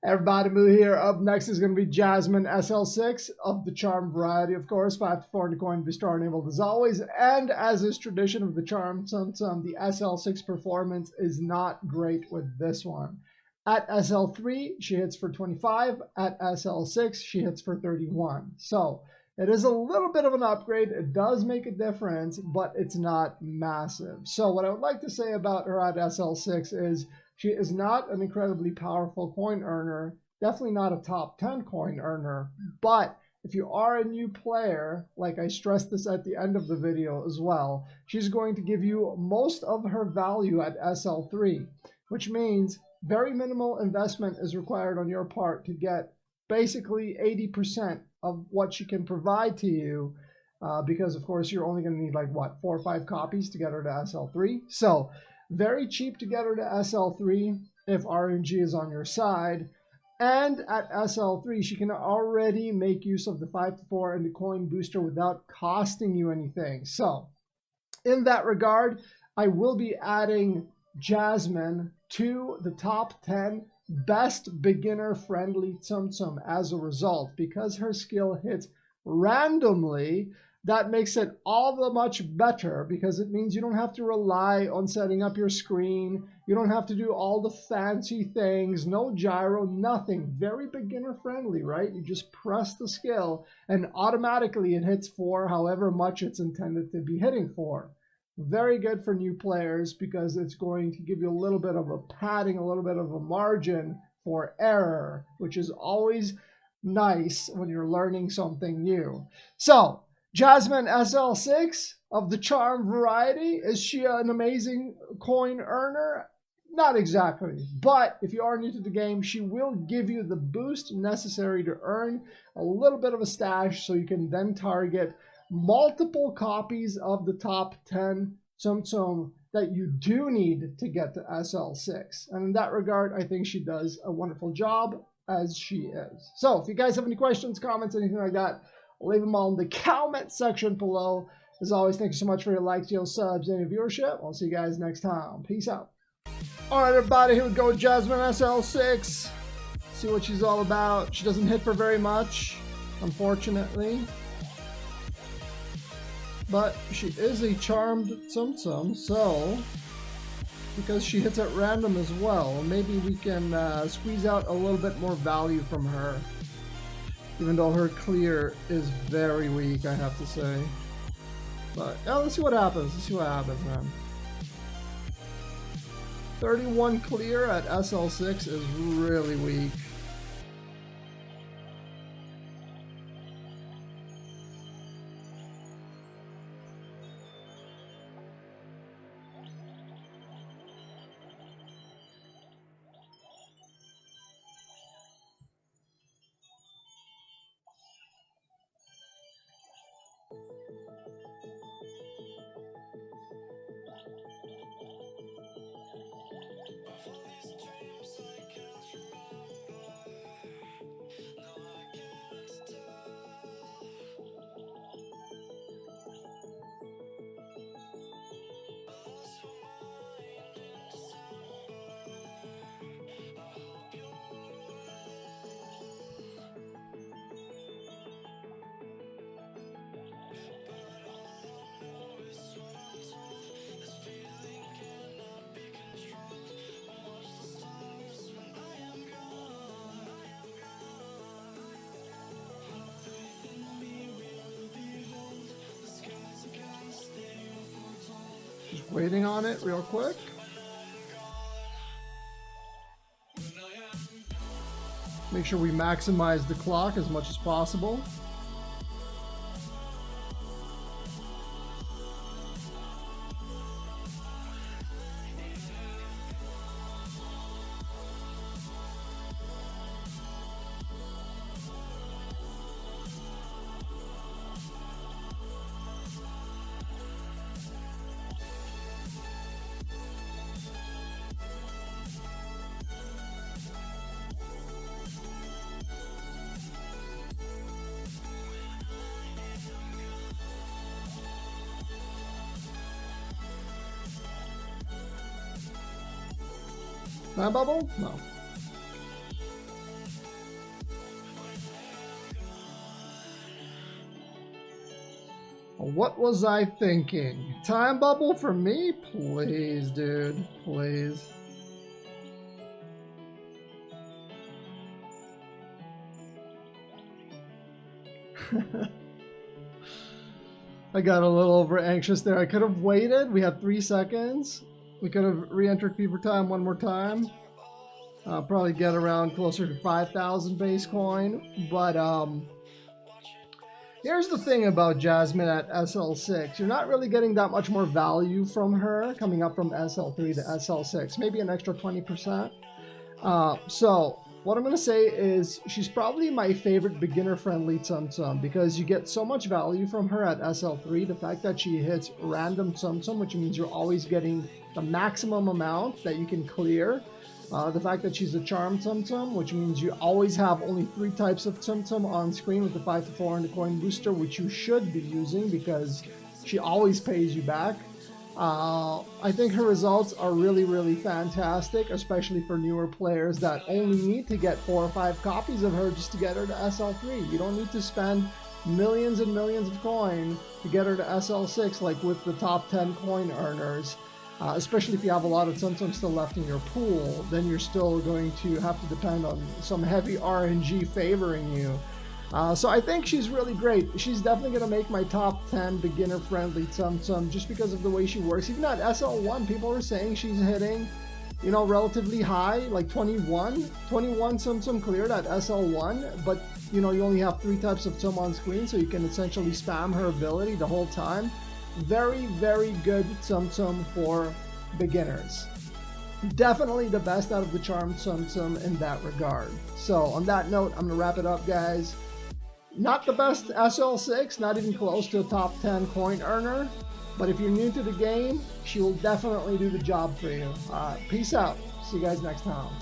Everybody move here. Up next is going to be Jasmine SL6 of the charm variety, of course. 5 to 4 in the coin to be star enabled as always. And as is tradition of the charm, Tsum Tsum, the SL6 performance is not great with this one. At SL3, she hits for 25. At SL6, she hits for 31. So it is a little bit of an upgrade. It does make a difference, but it's not massive. So what I would like to say about her at SL6 is she is not an incredibly powerful coin earner, definitely not a top 10 coin earner, but if you are a new player, like I stressed this at the end of the video as well, she's going to give you most of her value at SL3, which means very minimal investment is required on your part to get basically 80% of what she can provide to you, because of course you're only going to need like what, 4 or 5 copies to get her to SL3. So very cheap to get her to SL3 if RNG is on your side. And at SL3, she can already make use of the 5 to 4 and the coin booster without costing you anything. So in that regard, I will be adding Jasmine to the top 10 best beginner-friendly Tsum Tsum as a result. Because her skill hits randomly, that makes it all the much better, because it means you don't have to rely on setting up your screen. You don't have to do all the fancy things, no gyro, nothing. Very beginner friendly, right? You just press the skill and automatically it hits for however much it's intended to be hitting for. Very good for new players because it's going to give you a little bit of a padding, a little bit of a margin for error, which is always nice when you're learning something new. So Jasmine SL6 of the charm variety, is she an amazing coin earner? Not exactly, but if you are new to the game, she will give you the boost necessary to earn a little bit of a stash so you can then target multiple copies of the top 10 Tsum Tsum that you do need to get to SL6. And in that regard, I think she does a wonderful job as she is. So if you guys have any questions, comments, anything like that, leave them all in the comment section below. As always, thank you so much for your likes, your subs, and your viewership. I'll see you guys next time. Peace out. All right, everybody, here we go. Jasmine SL6. See what she's all about. She doesn't hit for very much, unfortunately. But she is a charmed Tsum Tsum, so because she hits at random as well, maybe we can squeeze out a little bit more value from her. Even though her clear is very weak, I have to say. But yeah, let's see what happens. Let's see what happens, man. 31 clear at SL6 is really weak. Just waiting on it real quick. Make sure we maximize the clock as much as possible. My bubble? No. What was I thinking? Time bubble for me? Please, dude. Please. I got a little over anxious there. I could have waited. We had 3 seconds. We could have re-entered Fever Time one more time. Probably get around closer to 5,000 base coin. But here's the thing about Jasmine at SL6. You're not really getting that much more value from her coming up from SL3 to SL6. Maybe an extra 20%. So what I'm going to say is she's probably my favorite beginner-friendly Tsum Tsum because you get so much value from her at SL3. The fact that she hits random Tsum Tsum, which means you're always getting the maximum amount that you can clear. The fact that she's a charm Tsum Tsum, which means you always have only 3 types of Tsum Tsum on screen with the 5 to 400 coin booster, which you should be using because she always pays you back. I think her results are really, really fantastic, especially for newer players that only need to get 4 or 5 copies of her just to get her to SL3. You don't need to spend millions and millions of coin to get her to SL6 like with the top 10 coin earners. Especially if you have a lot of Tsum Tsum still left in your pool, then you're still going to have to depend on some heavy RNG favoring you. So I think she's really great. She's definitely going to make my top 10 beginner-friendly Tsum Tsum just because of the way she works. Even at SL1, people are saying she's hitting, you know, relatively high, like 21 Tsum Tsum cleared at SL1, but, you know, you only have 3 types of Tsum on screen, so you can essentially spam her ability the whole time. Very, very good Tsum Tsum for beginners. Definitely the best out of the charm Tsum Tsum in that regard. So on that note, I'm going to wrap it up, guys. Not the best SL6, not even close to a top 10 coin earner, but if you're new to the game, she will definitely do the job for you. Peace out. See you guys next time.